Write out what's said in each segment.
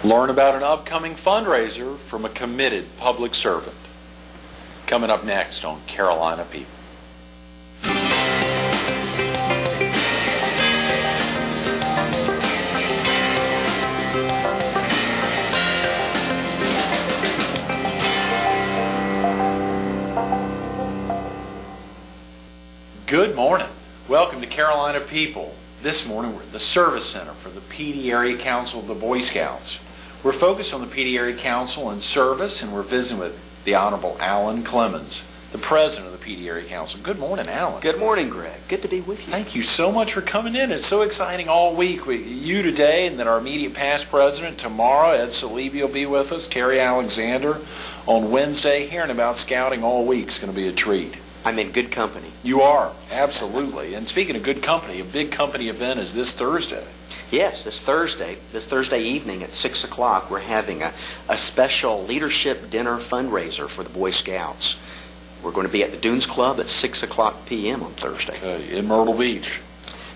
Learn about an upcoming fundraiser from a committed public servant. Coming up next on Carolina People. Good morning. Welcome to Carolina People. This morning we're at the Service Center for the Pee Dee Area Council of the Boy Scouts. We're focused on the Pee Dee Area Council and service, and we're visiting with the Honorable Alan Clemmons, the President of the Pee Dee Area Council. Good morning, Alan. Good morning, Greg. Good to be with you. Thank you so much for coming in. It's so exciting all week. You today, and then our immediate past president tomorrow. Ed Salibi will be with us. Terry Alexander on Wednesday. Hearing about scouting all week is going to be a treat. I'm in good company. You are, absolutely. And speaking of good company, a big company event is this Thursday. Yes, this Thursday evening at 6 o'clock, we're having a special leadership dinner fundraiser for the Boy Scouts. We're going to be at the Dunes Club at 6 o'clock p.m. on Thursday. In Myrtle Beach.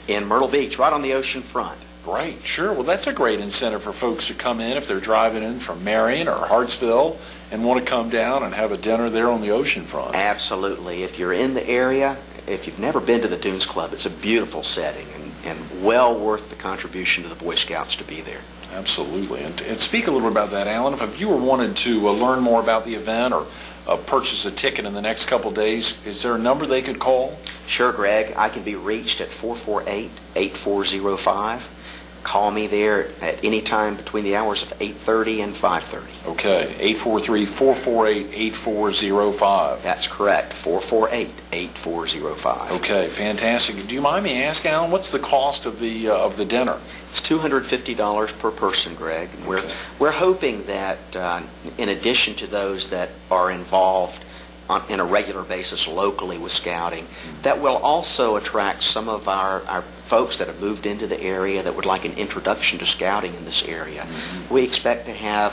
In Myrtle Beach, right on the ocean front. Great, sure. Well, that's a great incentive for folks to come in if they're driving in from Marion or Hartsville and want to come down and have a dinner there on the ocean front. Absolutely. If you're in the area, if you've never been to the Dunes Club, it's a beautiful setting and well worth the contribution to the Boy Scouts to be there. Absolutely. And speak a little bit about that, Alan. If a viewer wanted to learn more about the event or purchase a ticket in the next couple of days, is there a number they could call? Sure, Greg. I can be reached at 448-8405. Call me there at any time between the hours of 8:30 and 5:30. Okay, 843-448-8405. That's correct, 448-8405. Okay, fantastic. Do you mind me asking, Alan, what's the cost of the dinner? It's $250 per person, Greg. Okay. We're hoping that in addition to those that are involved in a regular basis locally with scouting, that will also attract some of our folks that have moved into the area that would like an introduction to scouting in this area. Mm-hmm. We expect to have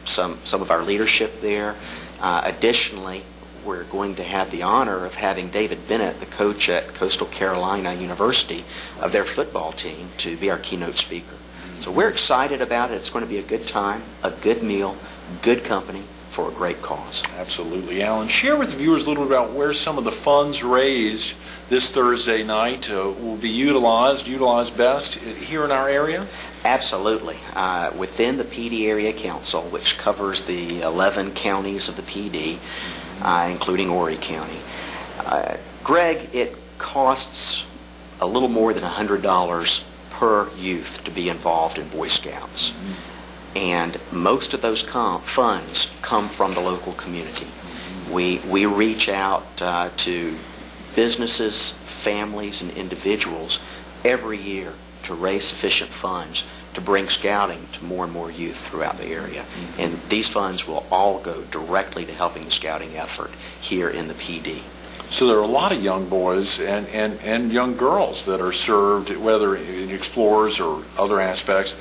some of our leadership there. Additionally, we're going to have the honor of having David Bennett, the coach at Coastal Carolina University, of their football team, to be our keynote speaker. Mm-hmm. So we're excited about it. It's going to be a good time, a good meal, good company, for a great cause. Absolutely. Alan, share with the viewers a little bit about where some of the funds raised this Thursday night will be utilized best here in our area? Absolutely. Within the Pee Dee Area Council, which covers the 11 counties of the Pee Dee, including Horry County, Greg, it costs a little more than $100 per youth to be involved in Boy Scouts. Mm-hmm. And most of those funds come from the local community. We reach out to businesses, families, and individuals every year to raise sufficient funds to bring scouting to more and more youth throughout the area. Mm-hmm. And these funds will all go directly to helping the scouting effort here in the Pee Dee. So there are a lot of young boys and young girls that are served, whether in Explorers or other aspects,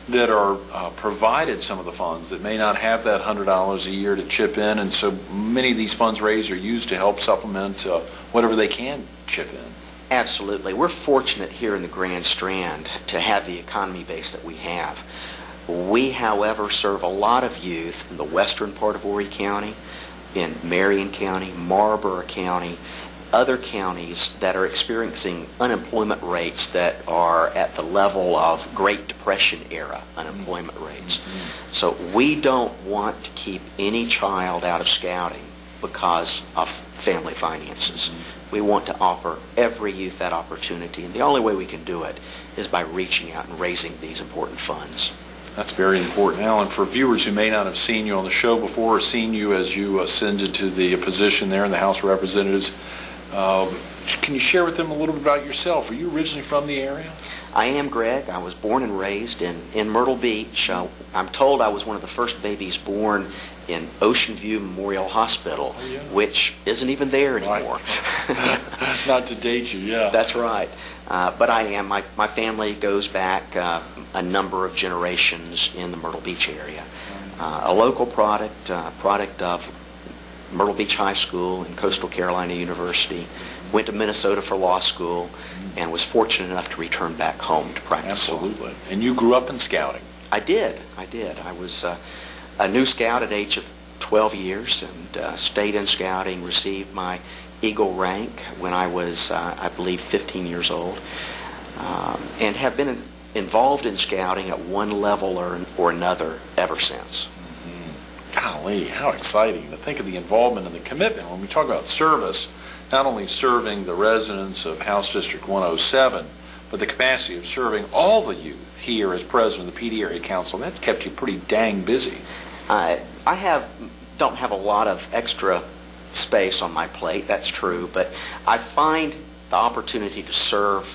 that are provided some of the funds that may not have that $100 a year to chip in, and so many of these funds raised are used to help supplement whatever they can chip in. Absolutely. We're fortunate here in the Grand Strand to have the economy base that we have. We, however, serve a lot of youth in the western part of Horry County, in Marion County, Marlborough County, other counties that are experiencing unemployment rates that are at the level of Great Depression era unemployment rates. Mm-hmm. So we don't want to keep any child out of scouting because of family finances. Mm-hmm. We want to offer every youth that opportunity, and the only way we can do it is by reaching out and raising these important funds. That's very important, Alan. For viewers who may not have seen you on the show before or seen you as you ascended to the position there in the House of Representatives, can you share with them a little bit about yourself? Are you originally from the area? I am, Greg. I was born and raised in Myrtle Beach. I'm told I was one of the first babies born in Ocean View Memorial Hospital, which isn't even there anymore. Right. Not to date you, yeah. That's right. But I am. My family goes back a number of generations in the Myrtle Beach area. A local product of Myrtle Beach High School and Coastal Carolina University, went to Minnesota for law school, and was fortunate enough to return back home to practice law. Absolutely. And you grew up in scouting? I did. I was a new scout at age of 12 years and stayed in scouting, received my Eagle rank when I was, I believe, 15 years old, and have been involved in scouting at one level or another ever since. Golly, how exciting to think of the involvement and the commitment when we talk about service, not only serving the residents of House District 107, but the capacity of serving all the youth here as president of the PD Area Council. That's kept you pretty dang busy. I don't have a lot of extra space on my plate, that's true, but I find the opportunity to serve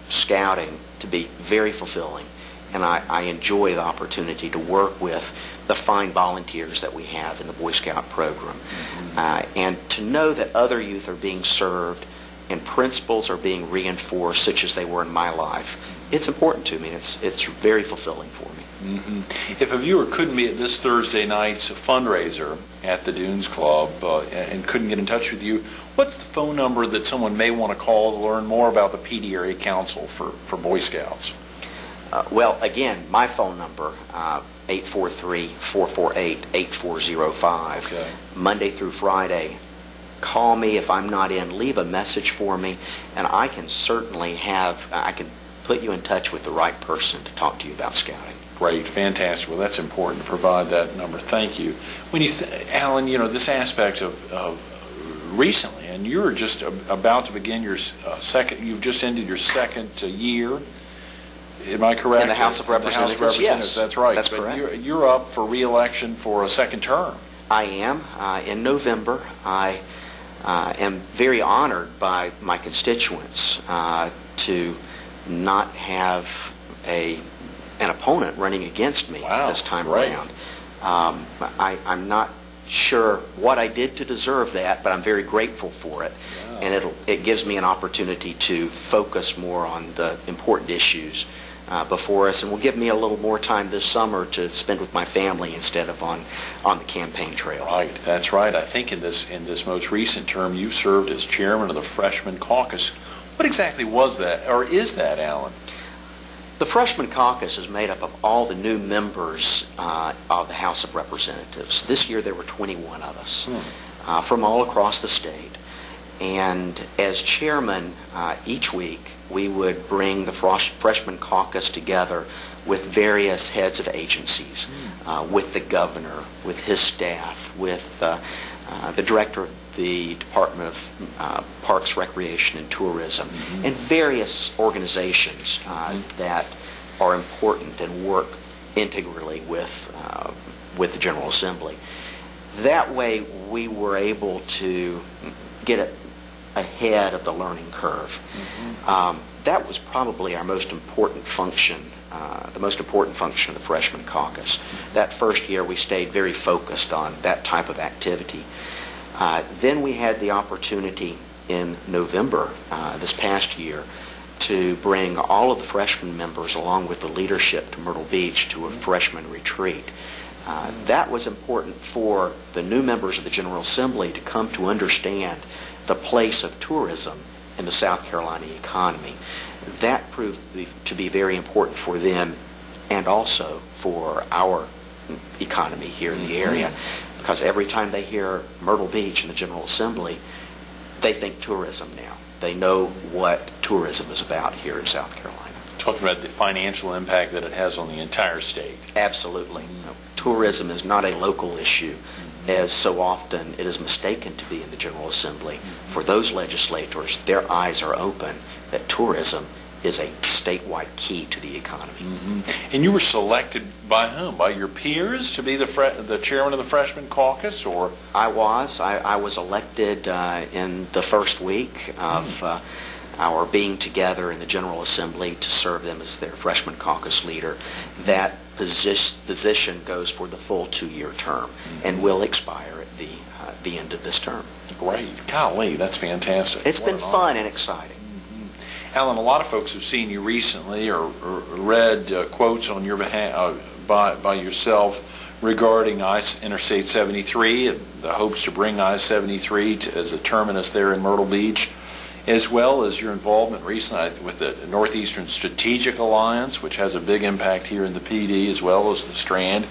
scouting to be very fulfilling, and I enjoy the opportunity to work with the fine volunteers that we have in the Boy Scout program, and to know that other youth are being served and principles are being reinforced such as they were in my life. It's important to me. It's very fulfilling for me. If a viewer couldn't be at this Thursday night's fundraiser at the Dunes Club and couldn't get in touch with you, what's the phone number that someone may want to call to learn more about the PD Area Council for Boy Scouts? Well, again, my phone number, 843-448-8405. Okay. Monday through Friday. Call me if I'm not in. Leave a message for me, and I can certainly I can put you in touch with the right person to talk to you about scouting. Great, fantastic. Well, that's important to provide that number. Thank you. When you, Alan, this aspect of recently, and you're just about to begin your second. You've just ended your second year. Am I correct? In the House of Representatives. The House of Representatives. Yes, that's right. That's but correct. You're up for re-election for a second term. I am. In November, I am very honored by my constituents to not have an opponent running against me this time around. I'm not sure what I did to deserve that, but I'm very grateful for it. Wow. And it gives me an opportunity to focus more on the important issues before us, and will give me a little more time this summer to spend with my family instead of on the campaign trail. Right, that's right. I think in this most recent term, you served as chairman of the Freshman Caucus. What exactly was that, or is that, Alan? The Freshman Caucus is made up of all the new members of the House of Representatives. This year there were 21 of us from all across the state. And as chairman, each week we would bring the Freshman Caucus together with various heads of agencies, with the governor, with his staff, with the director of the Department of Parks, Recreation, and Tourism, and various organizations that are important and work integrally with the General Assembly. That way we were able to get ahead of the learning curve. That was probably our most important function, the most important function of the Freshman Caucus. That first year we stayed very focused on that type of activity. Then we had the opportunity in November this past year to bring all of the freshman members along with the leadership to Myrtle Beach to a freshman retreat. That was important for the new members of the General Assembly to come to understand the place of tourism in the South Carolina economy. That proved to be very important for them and also for our economy here in the area, because every time they hear Myrtle Beach in the General Assembly, they think tourism now. They know what tourism is about here in South Carolina. Talking about the financial impact that it has on the entire state. Absolutely. Tourism is not a local issue, as so often it is mistaken to be in the General Assembly. For those legislators, their eyes are open that tourism is a statewide key to the economy. And you were selected by whom? By your peers to be the chairman of the Freshman Caucus, or? I was elected in the first week of our being together in the General Assembly to serve them as their Freshman Caucus leader. That position goes for the full 2-year term and will expire at the end of this term. Great. Golly, that's fantastic. It's been fun and exciting. Alan, a lot of folks have seen you recently or read quotes on your behalf by yourself regarding Interstate 73 and the hopes to bring I-73 as a terminus there in Myrtle Beach. as well as your involvement recently with the Northeastern Strategic Alliance, which has a big impact here in the PD, as well as the Strand.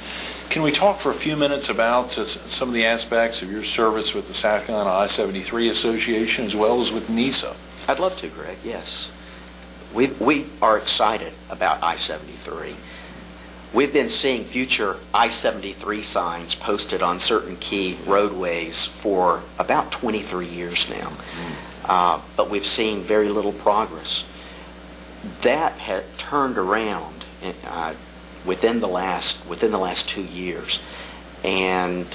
Can we talk for a few minutes about some of the aspects of your service with the South Carolina I-73 Association, as well as with NISA? I'd love to, Greg, yes. We are excited about I-73. We've been seeing future I-73 signs posted on certain key roadways for about 23 years now. But we've seen very little progress. That had turned around within the last 2 years, and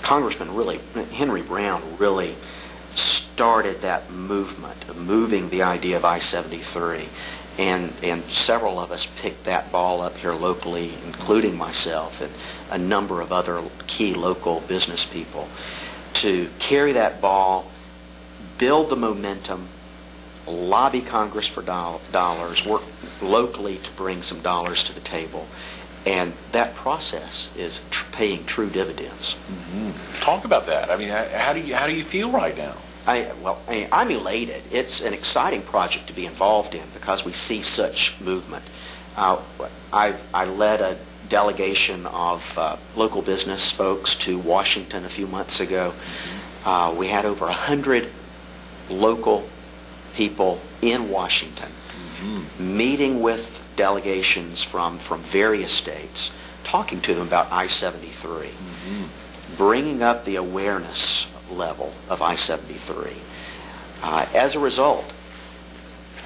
Congressman Henry Brown really started that movement of moving the idea of I-73, and several of us picked that ball up here locally, including myself and a number of other key local business people, to carry that ball, build the momentum, lobby Congress for dollars, work locally to bring some dollars to the table, and that process is paying true dividends. Mm-hmm. Talk about that. I mean, how do you feel right now? I'm elated. It's an exciting project to be involved in because we see such movement. I led a delegation of local business folks to Washington a few months ago. We had over 100 local people in Washington, meeting with delegations from various states, talking to them about I-73, bringing up the awareness level of I-73. As a result,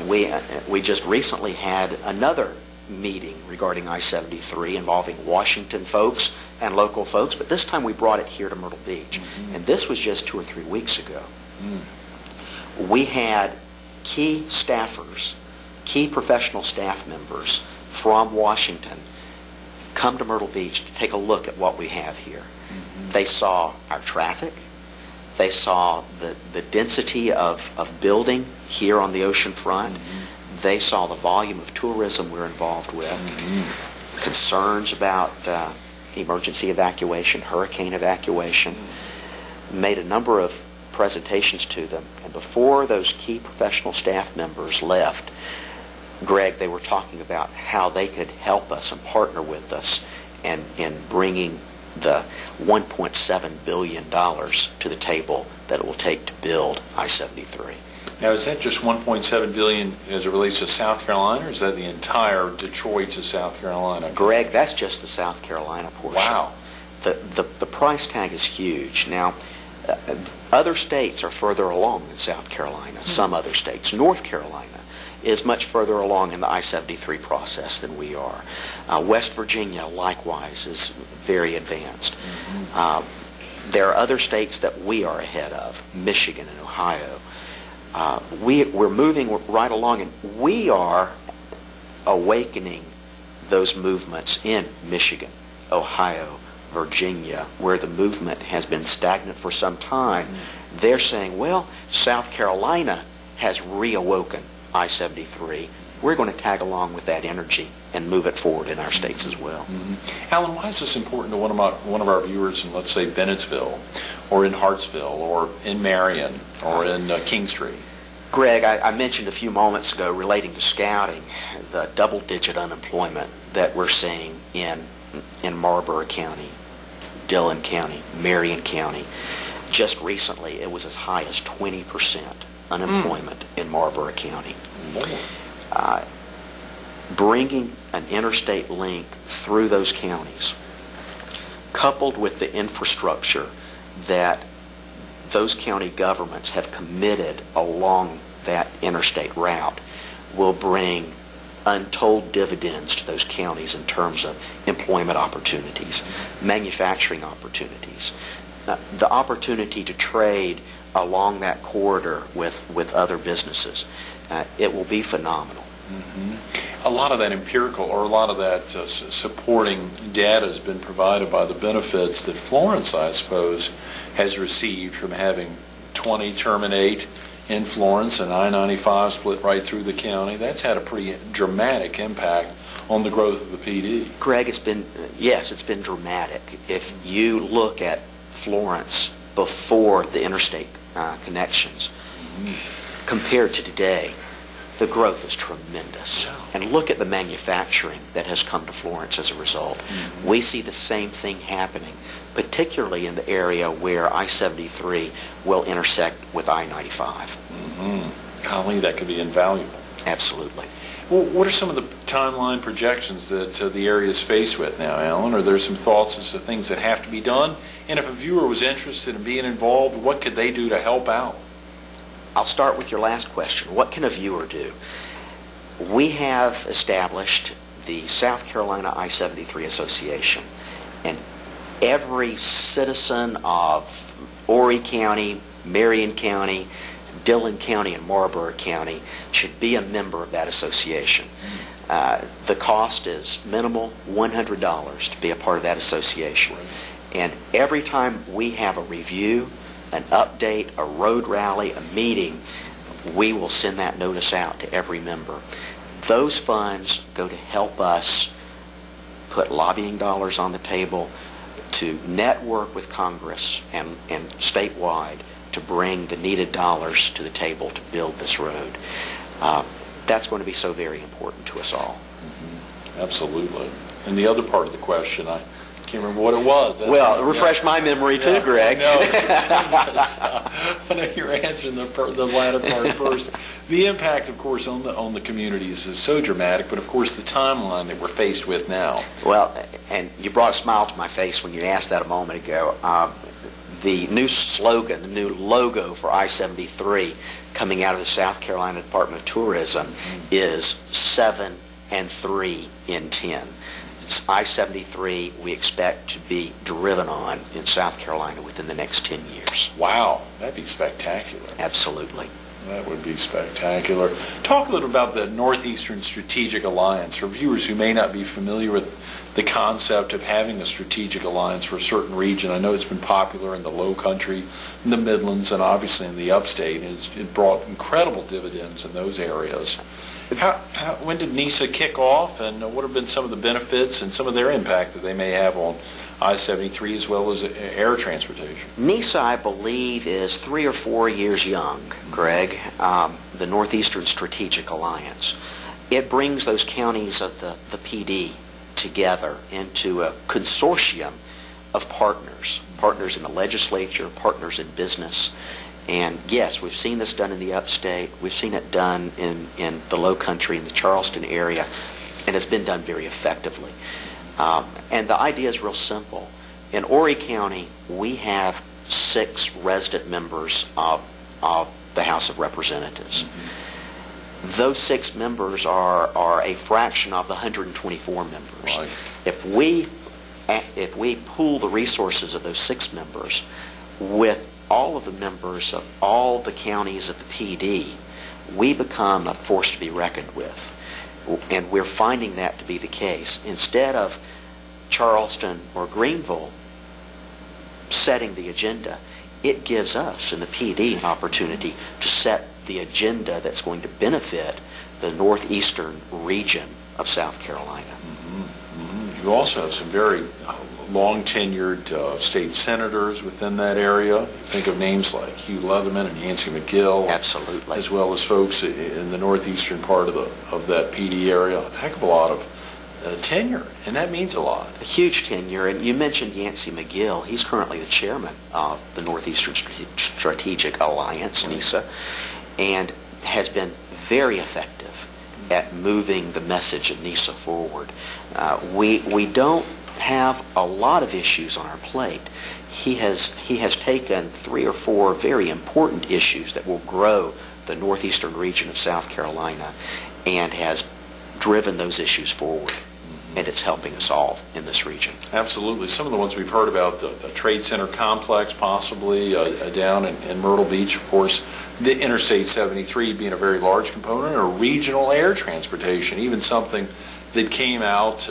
we just recently had another meeting regarding I-73 involving Washington folks and local folks, but this time we brought it here to Myrtle Beach. And this was just 2 or 3 weeks ago. We had key staffers, key professional staff members from Washington come to Myrtle Beach to take a look at what we have here. They saw our traffic. They saw the density of building here on the ocean front. They saw the volume of tourism we're involved with, concerns about emergency evacuation, hurricane evacuation, made a number of presentations to them. And before those key professional staff members left, Greg, they were talking about how they could help us and partner with us in bringing the $1.7 billion to the table that it will take to build I-73. Now, is that just $1.7 billion as it relates to South Carolina, or is that the entire Detroit to South Carolina? Greg, that's just the South Carolina portion. Wow. The price tag is huge. Now, other states are further along than South Carolina, some other states. North Carolina is much further along in the I-73 process than we are. West Virginia, likewise, is very advanced. There are other states that we are ahead of, Michigan and Ohio. We're moving right along, and we are awakening those movements in Michigan, Ohio, Virginia, where the movement has been stagnant for some time. They're saying, well, South Carolina has reawoken I-73. We're going to tag along with that energy and move it forward in our states as well. Alan, why is this important to one of our viewers in, let's say, Bennettsville, or in Hartsville, or in Marion, or in Kingstree? Greg, I mentioned a few moments ago relating to scouting, the double-digit unemployment that we're seeing in Marlborough County, Dillon County, Marion County. Just recently, it was as high as 20% unemployment in Marlborough County. Bringing an interstate link through those counties, coupled with the infrastructure that those county governments have committed along that interstate route, will bring untold dividends to those counties in terms of employment opportunities, manufacturing opportunities, the opportunity to trade along that corridor with other businesses. It will be phenomenal. A lot of that empirical, or a lot of that supporting data has been provided by the benefits that Florence, I suppose, has received from having 20 terminate in Florence and I-95 split right through the county. That's had a pretty dramatic impact on the growth of the PD. Greg, it's been dramatic. If you look at Florence before the interstate connections, compared to today, the growth is tremendous. Yeah. And look at the manufacturing that has come to Florence as a result. Mm-hmm. We see the same thing happening, particularly in the area where I-73 will intersect with I-95. Mm-hmm. Golly, that could be invaluable. Absolutely. Well, what are some of the timeline projections that the area is faced with now, Alan? Are there some thoughts as to things that have to be done? And if a viewer was interested in being involved, what could they do to help out? I'll start with your last question. What can a viewer do? We have established the South Carolina I-73 Association, and every citizen of Horry County, Marion County, Dillon County, and Marlborough County should be a member of that association. The cost is minimal, $100 to be a part of that association. And every time we have a review, an update, a road rally, a meeting, we will send that notice out to every member. Those funds go to help us put lobbying dollars on the table, to network with Congress and statewide to bring the needed dollars to the table to build this road. That's going to be so very important to us all. Mm-hmm. Absolutely. And the other part of the question, I can't remember what it was. Refresh my memory too, Greg. I know you're answering the latter part first. The impact, of course, on the communities is so dramatic, but of course the timeline that we're faced with now. Well, and you brought a smile to my face when you asked that a moment ago. The new slogan, the new logo for I-73 coming out of the South Carolina Department of Tourism is 7 and 3 in 10. It's I-73 we expect to be driven on in South Carolina within the next 10 years. Wow, that'd be spectacular. Absolutely. That would be spectacular. Talk a little about the Northeastern Strategic Alliance for viewers who may not be familiar with the concept of having a strategic alliance for a certain region. I know it's been popular in the Low Country, in the Midlands, and obviously in the Upstate. It brought incredible dividends in those areas. When did NISA kick off, and what have been some of the benefits and some of their impact that they may have on I-73 as well as air transportation? NISA, I believe, is 3 or 4 years young, Greg, the Northeastern Strategic Alliance. It brings those counties of the PD together into a consortium of partners in the legislature, partners in business. And yes, we've seen this done in the Upstate. We've seen it done in the Low Country, in the Charleston area, and it's been done very effectively. And the idea is real simple. In Horry County, we have 6 resident members of the House of Representatives. Mm-hmm. Those 6 members are a fraction of the 124 members. Right. If we pool the resources of those 6 members with all of the members of all the counties of the PD, we become a force to be reckoned with. And we're finding that to be the case. Instead of Charleston or Greenville setting the agenda, it gives us in the PD an opportunity to set the agenda that's going to benefit the northeastern region of South Carolina. Mm-hmm. Mm-hmm. You also have some very long-tenured state senators within that area. Think of names like Hugh Leatherman and Yancy McGill. Absolutely. As well as folks in the northeastern part of that PD area. A heck of a lot of tenure, and that means a lot. A huge tenure, and you mentioned Yancy McGill. He's currently the chairman of the Northeastern Strategic Alliance, NISA, and has been very effective at moving the message of NISA forward. We don't have a lot of issues on our plate. He has taken 3 or 4 very important issues that will grow the northeastern region of South Carolina and has driven those issues forward. And it's helping us all in this region. Absolutely. Some of the ones we've heard about, the Trade Center complex possibly down in Myrtle Beach, of course, the Interstate 73 being a very large component, or regional air transportation, even something that came out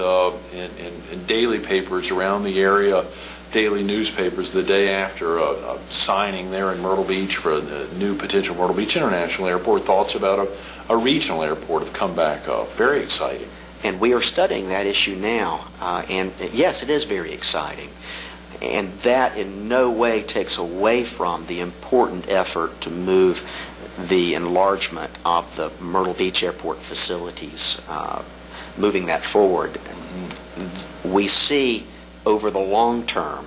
in daily papers around the area, daily newspapers, the day after a signing there in Myrtle Beach for a new potential Myrtle Beach International Airport. Thoughts about a regional airport have come back up. Very exciting. And we are studying that issue now. And yes, it is very exciting. And that in no way takes away from the important effort to move the enlargement of the Myrtle Beach Airport facilities, moving that forward, we see over the long term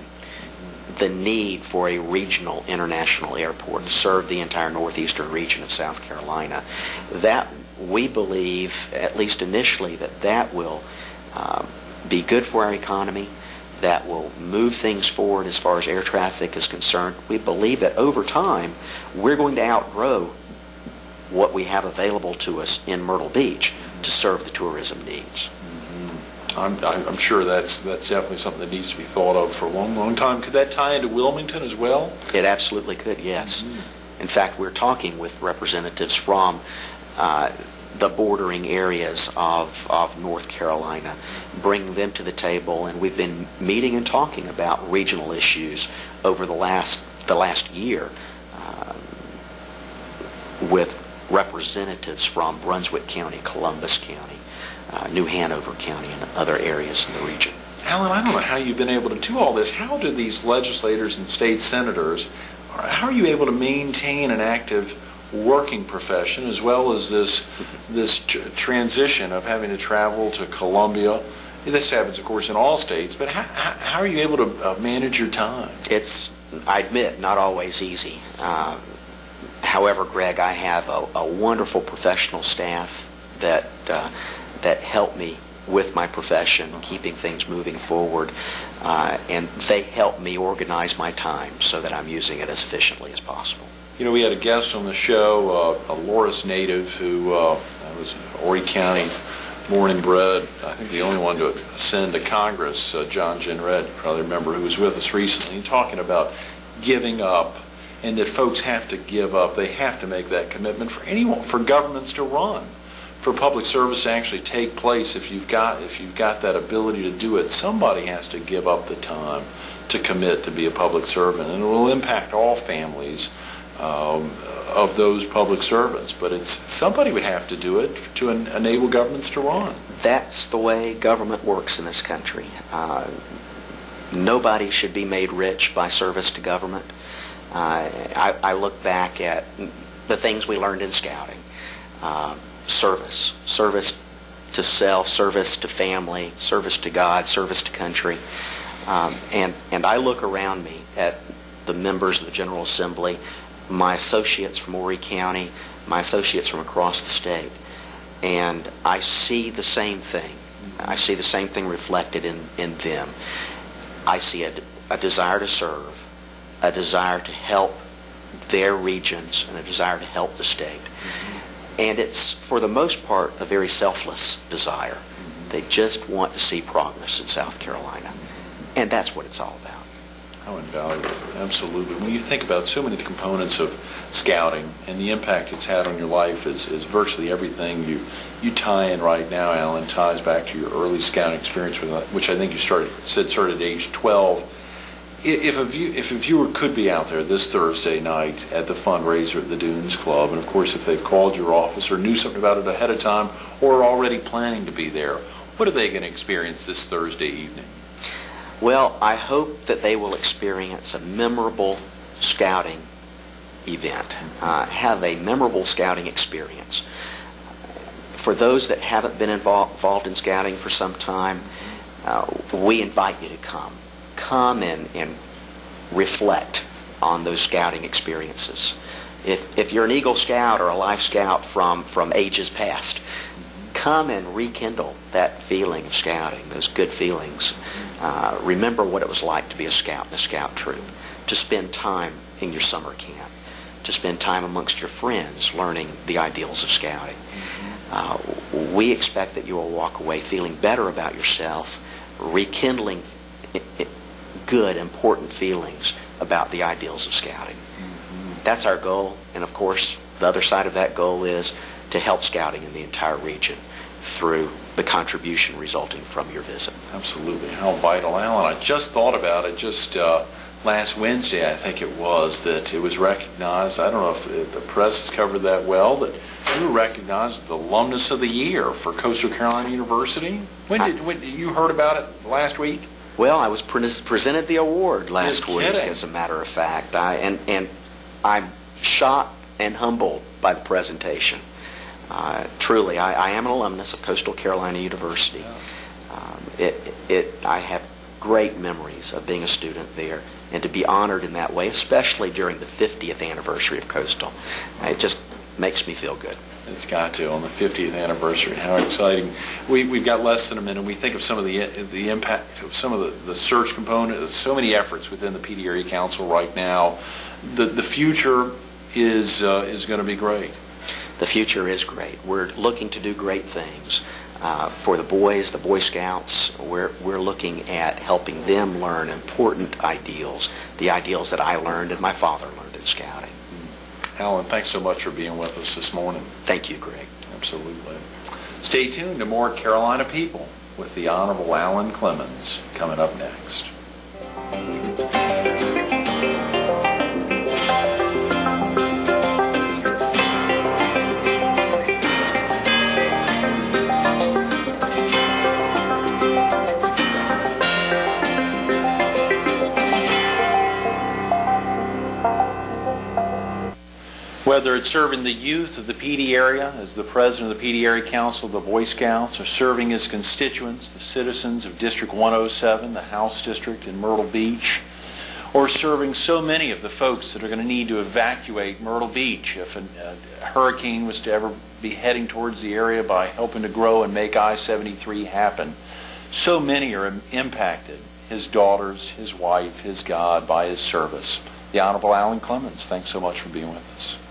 the need for a regional international airport to serve the entire northeastern region of South Carolina. That, we believe, at least initially, that will be good for our economy, that will move things forward as far as air traffic is concerned. We believe that over time, we're going to outgrow what we have available to us in Myrtle Beach to serve the tourism needs. I'm sure that's definitely something that needs to be thought of for a long, long time. Could that tie into Wilmington as well? It absolutely could, yes. In fact, we're talking with representatives from the bordering areas of North Carolina, bringing them to the table, and we've been meeting and talking about regional issues over the last year with representatives from Brunswick County, Columbus County, New Hanover County, and other areas in the region. Alan, I don't know how you've been able to do all this. How do these legislators and state senators, how are you able to maintain an active working profession as well as this transition of having to travel to Columbia? This happens, of course, in all states, but how are you able to manage your time? It's, I admit, not always easy. However, Greg, I have a wonderful professional staff that help me with my profession, keeping things moving forward, and they help me organize my time so that I'm using it as efficiently as possible. You know, we had a guest on the show, a Loris native who was Horry County, born and bred, I think the only one to ascend to Congress, John Jenrette, you probably remember, who was with us recently, talking about giving up, and that folks have to give up. They have to make that commitment for anyone, for governments to run, for public service to actually take place. If you've got that ability to do it, somebody has to give up the time to commit to be a public servant, and it will impact all families of those public servants. But it's somebody would have to do it to enable governments to run. That's the way government works in this country. Nobody should be made rich by service to government. I look back at the things we learned in scouting. Service to self, service to family, service to God, service to country. And I look around me at the members of the General Assembly, my associates from Horry County, my associates from across the state, and I see the same thing. I see the same thing reflected in them. I see a desire to serve, a desire to help their regions, and a desire to help the state. And it's, for the most part, a very selfless desire. They just want to see progress in South Carolina. And that's what it's all about. How invaluable. Absolutely. When you think about so many of the components of scouting and the impact it's had on your life is virtually everything you tie in right now, Alan, ties back to your early scouting experience, which I think you started at age 12. If a viewer could be out there this Thursday night at the fundraiser at the Dunes Club, and of course if they've called your office or knew something about it ahead of time or are already planning to be there, what are they going to experience this Thursday evening? Well, I hope that they will experience a memorable scouting event, have a memorable scouting experience. For those that haven't been involved in scouting for some time, we invite you to come. Come and reflect on those scouting experiences. If you're an Eagle Scout or a Life Scout from ages past, come and rekindle that feeling of scouting, those good feelings. Remember what it was like to be a scout in a scout troop, to spend time in your summer camp, to spend time amongst your friends learning the ideals of scouting. We expect that you will walk away feeling better about yourself, rekindling good, important feelings about the ideals of scouting. That's our goal, and of course, the other side of that goal is to help scouting in the entire region through the contribution resulting from your visit. Absolutely. How vital. Alan, I just thought about it just last Wednesday, I think it was, that it was recognized, I don't know if the press has covered that well, that you were recognized as the Alumnus of the Year for Coastal Carolina University. When you heard about it last week? Well, I was presented the award last week, kidding. as a matter of fact. And I'm shocked and humbled by the presentation. Truly, I am an alumnus of Coastal Carolina University. I have great memories of being a student there, and to be honored in that way, especially during the 50th anniversary of Coastal, it just makes me feel good. It's got to, on the 50th anniversary. How exciting. We've got less than a minute. We think of some of the impact of some of the search component. There's so many efforts within the PD Area Council right now. The future is going to be great. The future is great. We're looking to do great things. For the boys, the Boy Scouts, we're looking at helping them learn important ideals, the ideals that I learned and my father learned in scouting. Alan, thanks so much for being with us this morning. Thank you, Greg. Absolutely. Stay tuned to more Carolina People with the Honorable Alan Clemmons coming up next. Whether it's serving the youth of the PD area as the president of the PD Area Council of the Boy Scouts, or serving his constituents, the citizens of District 107, the House District in Myrtle Beach, or serving so many of the folks that are going to need to evacuate Myrtle Beach if a hurricane was to ever be heading towards the area, by helping to grow and make I-73 happen. So many are impacted, his daughters, his wife, his God, by his service. The Honorable Alan Clemmons, thanks so much for being with us.